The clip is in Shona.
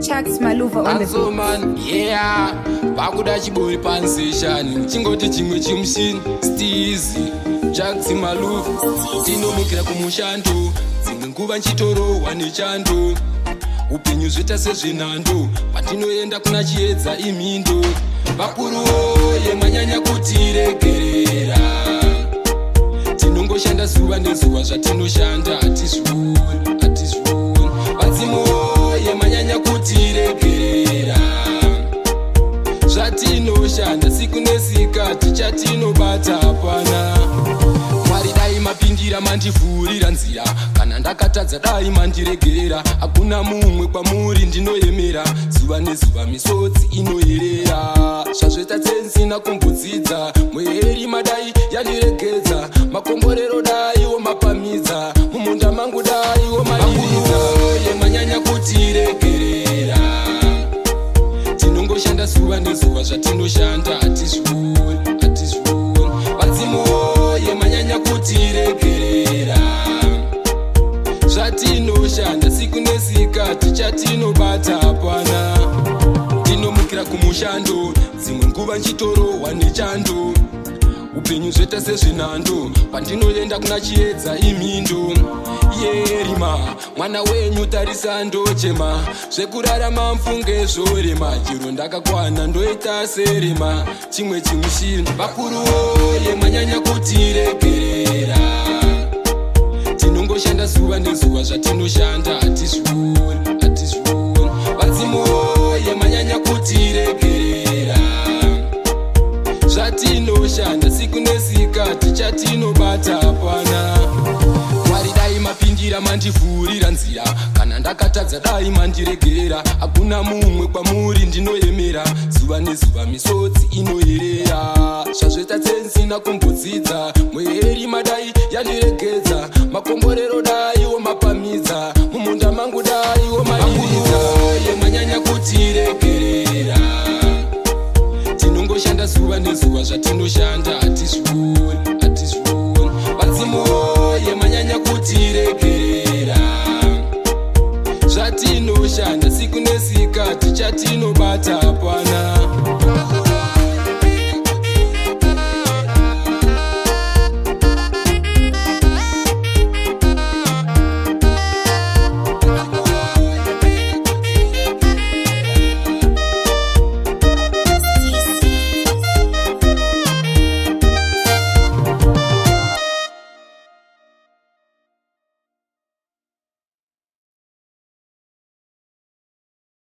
Chucks Maluva on the beat. Man, yeah, bakuda chibori pansation chingoti chimwe chimushini stizi Chucks Maluva tinomukira kumushando dzimwe nguva nchitorohwa nechando upenyu zvoita sezvenhando patinoenda kuna chiedza imhindo vakuru oye manyanya kutiregerera tinongoshanda zuva nezuva zvatinoshanda hatizvoni vadzimu oye manyanya kutiregerera zvatinoshanda siku nesika tichatinobata hapana mwari dai mapindira mandivhurira nzira kana ndakatadza dai mandiregerera hakuna mumwe kwamuri ndinoyemera zuva nezuva misodzi inoyerera zvazvoita tsensina kumbodzidza mweri madai yandiregedza makomborero daiwo mapamidza mumunda mangu daiwo madiridza yemanyanya kutiregerera tinongoshanda zuva nezuva zvatinoshanda hatizvoni vadzimu yemanyanya kutiregerera zvatinoshanda siku nesika tichatinobata hapana tinomukira kumushando dzimwe nguva nchitorohwa nechando upenyu zvoita sezvenhando pandinoenda kuna chiedza imhindo yerima mwana wenyu tarisa ndochema zvekurarama mfunge zvorema chero ndakakwana ndoita serema chimwe chimushini vakuru oye manyanya kutiregerera tinongoshanda zuva nezuva zvatinoshanda hatizvoni vadzimu oye manyanya kutiregerera zvatinoshanda siku nesika tichatinobata hapana mwari dai mapindira mandivhurira nzira kana ndakatadza dai mandiregerera hakuna mumwe kwamuri ndinoyemera zuva nezuva misodzi inoyerera zvazvoita tsensina kumbodzidza mweri madai yandiregedza makomborero daiwo mapamidza mumunda mangu daiwo madiridza yemanyanya kutiregerera tinongoshanda zuva nezuva zvatinoshanda hatizvoni vadzimu yemanyanya kutiregerera zvatinoshanda siku nesika tichatinobata